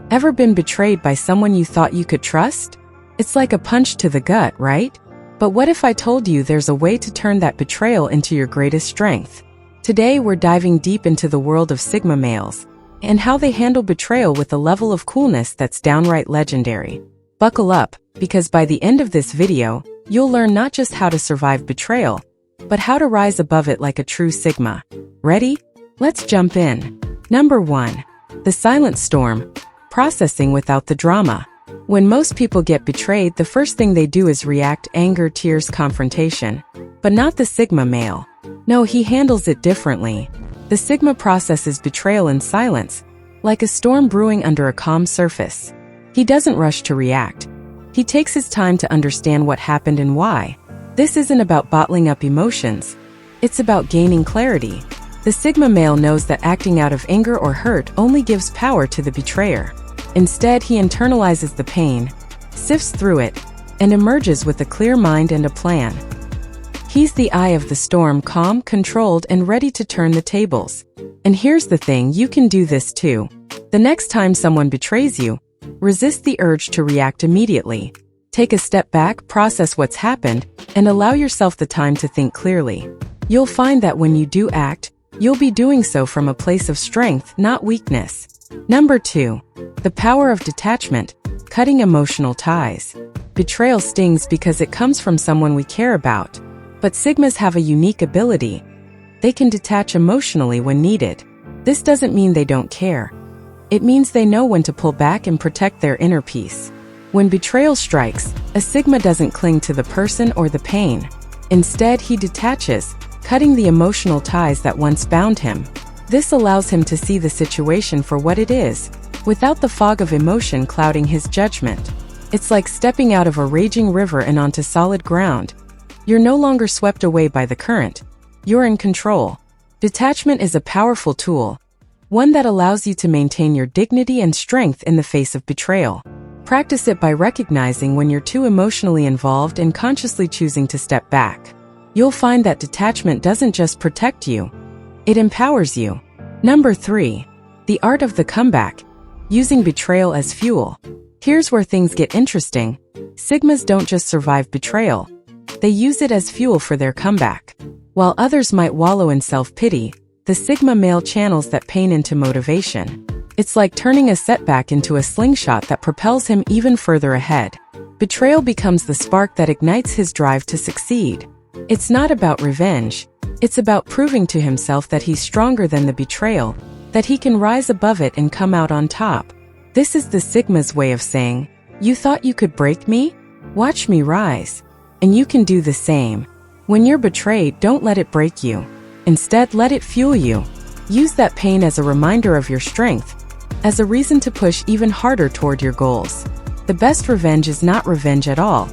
Ever been betrayed by someone you thought you could trust? It's like a punch to the gut, right? But what if I told you there's a way to turn that betrayal into your greatest strength? Today we're diving deep into the world of Sigma males and how they handle betrayal with a level of coolness that's downright legendary. Buckle up, because by the end of this video, you'll learn not just how to survive betrayal, but how to rise above it like a true Sigma. Ready? Let's jump in. Number 1. The silent storm. Processing without the drama. When most people get betrayed, the first thing they do is react: anger, tears, confrontation. But not the Sigma male. No, he handles it differently. The Sigma processes betrayal in silence, like a storm brewing under a calm surface. He doesn't rush to react. He takes his time to understand what happened and why. This isn't about bottling up emotions. It's about gaining clarity. The Sigma male knows that acting out of anger or hurt only gives power to the betrayer. Instead, he internalizes the pain, sifts through it, and emerges with a clear mind and a plan. He's the eye of the storm, calm, controlled, and ready to turn the tables. And here's the thing, you can do this too. The next time someone betrays you, resist the urge to react immediately. Take a step back, process what's happened, and allow yourself the time to think clearly. You'll find that when you do act, you'll be doing so from a place of strength, not weakness. Number 2. The power of detachment. Cutting emotional ties. Betrayal stings because it comes from someone we care about. But Sigmas have a unique ability. They can detach emotionally when needed. This doesn't mean they don't care. It means they know when to pull back and protect their inner peace. When betrayal strikes, a Sigma doesn't cling to the person or the pain. Instead, he detaches, cutting the emotional ties that once bound him. This allows him to see the situation for what it is, without the fog of emotion clouding his judgment. It's like stepping out of a raging river and onto solid ground. You're no longer swept away by the current. You're in control. Detachment is a powerful tool, one that allows you to maintain your dignity and strength in the face of betrayal. Practice it by recognizing when you're too emotionally involved and consciously choosing to step back. You'll find that detachment doesn't just protect you, it empowers you. Number 3. The art of the comeback. Using betrayal as fuel. Here's where things get interesting. Sigmas don't just survive betrayal. They use it as fuel for their comeback. While others might wallow in self-pity, the Sigma male channels that pain into motivation. It's like turning a setback into a slingshot that propels him even further ahead. Betrayal becomes the spark that ignites his drive to succeed. It's not about revenge. It's about proving to himself that he's stronger than the betrayal, that he can rise above it and come out on top. This is the Sigma's way of saying, "You thought you could break me? Watch me rise." And you can do the same. When you're betrayed, don't let it break you. Instead, let it fuel you. Use that pain as a reminder of your strength, as a reason to push even harder toward your goals. The best revenge is not revenge at all.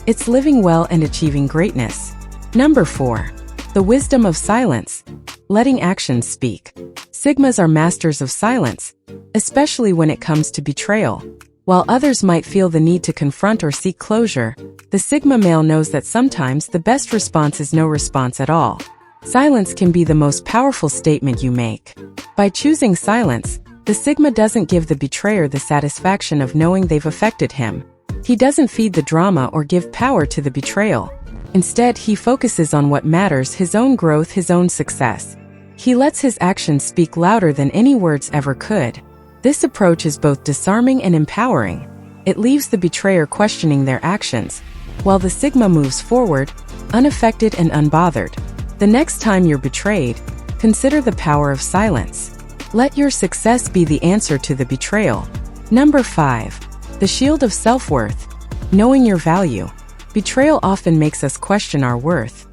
It's living well and achieving greatness. Number 4. The wisdom of silence. Letting actions speak. Sigmas are masters of silence, especially when it comes to betrayal. While others might feel the need to confront or seek closure, the Sigma male knows that sometimes the best response is no response at all. Silence can be the most powerful statement you make. By choosing silence, the Sigma doesn't give the betrayer the satisfaction of knowing they've affected him. He doesn't feed the drama or give power to the betrayal. Instead, he focuses on what matters: his own growth, his own success. He lets his actions speak louder than any words ever could. This approach is both disarming and empowering. It leaves the betrayer questioning their actions, while the Sigma moves forward, unaffected and unbothered. The next time you're betrayed, consider the power of silence. Let your success be the answer to the betrayal. Number 5. The shield of self-worth. Knowing your value. Betrayal often makes us question our worth.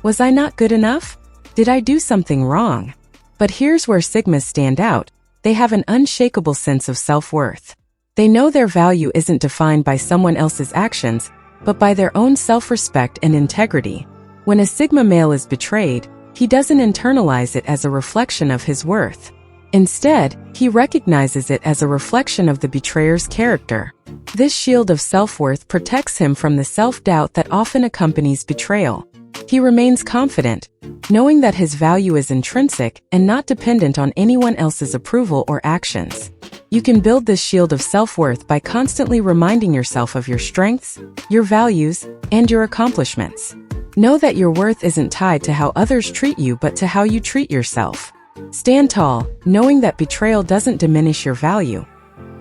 Was I not good enough? Did I do something wrong? But here's where Sigmas stand out. They have an unshakable sense of self-worth. They know their value isn't defined by someone else's actions, but by their own self-respect and integrity. When a Sigma male is betrayed, he doesn't internalize it as a reflection of his worth. Instead, he recognizes it as a reflection of the betrayer's character. This shield of self-worth protects him from the self-doubt that often accompanies betrayal. He remains confident, knowing that his value is intrinsic and not dependent on anyone else's approval or actions. You can build this shield of self-worth by constantly reminding yourself of your strengths, your values, and your accomplishments. Know that your worth isn't tied to how others treat you but to how you treat yourself. Stand tall, knowing that betrayal doesn't diminish your value.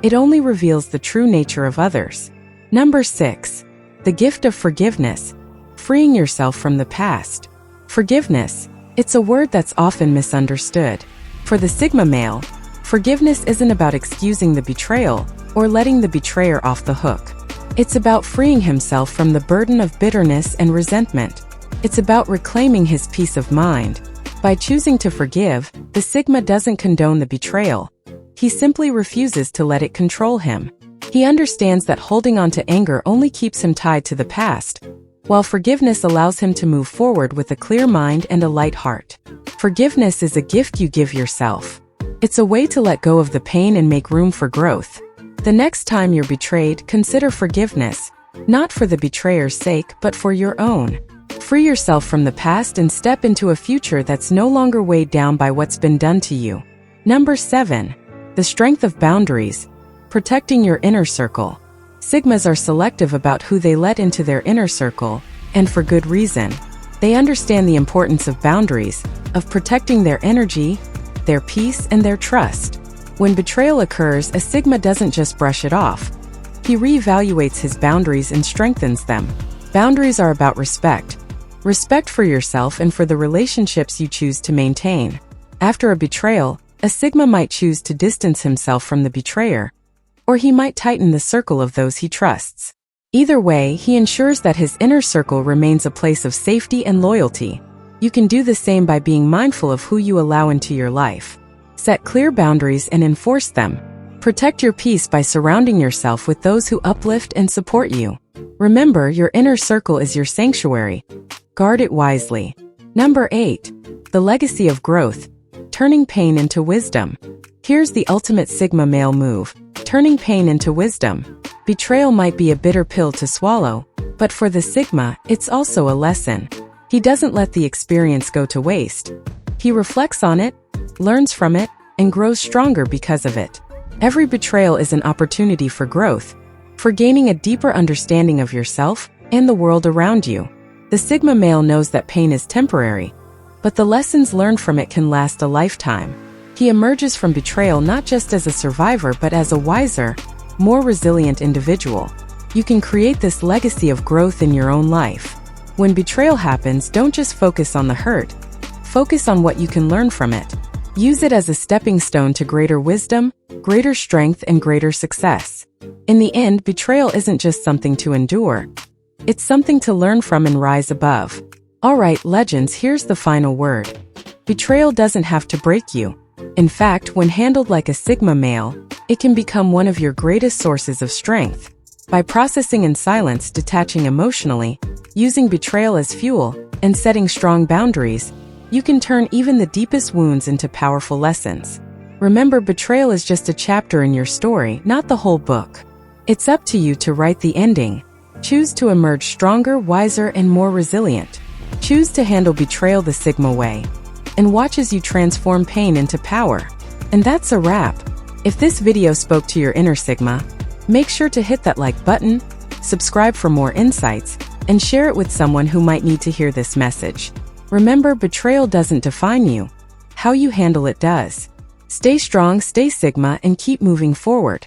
It only reveals the true nature of others. Number 6. The gift of forgiveness. Freeing yourself from the past. Forgiveness. It's a word that's often misunderstood. For the Sigma male, forgiveness isn't about excusing the betrayal or letting the betrayer off the hook. It's about freeing himself from the burden of bitterness and resentment. It's about reclaiming his peace of mind. By choosing to forgive, the Sigma doesn't condone the betrayal. He simply refuses to let it control him. He understands that holding on to anger only keeps him tied to the past, while forgiveness allows him to move forward with a clear mind and a light heart. Forgiveness is a gift you give yourself. It's a way to let go of the pain and make room for growth. The next time you're betrayed, consider forgiveness, not for the betrayer's sake, but for your own. Free yourself from the past and step into a future that's no longer weighed down by what's been done to you. Number 7. The strength of boundaries. Protecting your inner circle. Sigmas are selective about who they let into their inner circle, and for good reason. They understand the importance of boundaries, of protecting their energy, their peace, and their trust. When betrayal occurs, a Sigma doesn't just brush it off. He reevaluates his boundaries and strengthens them. Boundaries are about respect. Respect for yourself and for the relationships you choose to maintain. After a betrayal, a Sigma might choose to distance himself from the betrayer, or he might tighten the circle of those he trusts. Either way, he ensures that his inner circle remains a place of safety and loyalty. You can do the same by being mindful of who you allow into your life. Set clear boundaries and enforce them. Protect your peace by surrounding yourself with those who uplift and support you. Remember, your inner circle is your sanctuary. Guard it wisely. Number 8. The legacy of growth. Turning pain into wisdom. Here's the ultimate Sigma male move. Turning pain into wisdom. Betrayal might be a bitter pill to swallow, but for the Sigma, it's also a lesson. He doesn't let the experience go to waste. He reflects on it, learns from it, and grows stronger because of it. Every betrayal is an opportunity for growth, for gaining a deeper understanding of yourself and the world around you. The Sigma male knows that pain is temporary, but the lessons learned from it can last a lifetime. He emerges from betrayal not just as a survivor but as a wiser, more resilient individual. You can create this legacy of growth in your own life. When betrayal happens, don't just focus on the hurt. Focus on what you can learn from it. Use it as a stepping stone to greater wisdom, greater strength, and greater success. In the end, betrayal isn't just something to endure. It's something to learn from and rise above. Alright, legends, here's the final word. Betrayal doesn't have to break you. In fact, when handled like a Sigma male, it can become one of your greatest sources of strength. By processing in silence, detaching emotionally, using betrayal as fuel, and setting strong boundaries, you can turn even the deepest wounds into powerful lessons. Remember, betrayal is just a chapter in your story, not the whole book. It's up to you to write the ending. Choose to emerge stronger, wiser, and more resilient. Choose to handle betrayal the Sigma way. And watch as you transform pain into power. And that's a wrap. If this video spoke to your inner Sigma, make sure to hit that like button, subscribe for more insights, and share it with someone who might need to hear this message. Remember, betrayal doesn't define you. How you handle it does. Stay strong, stay Sigma, and keep moving forward.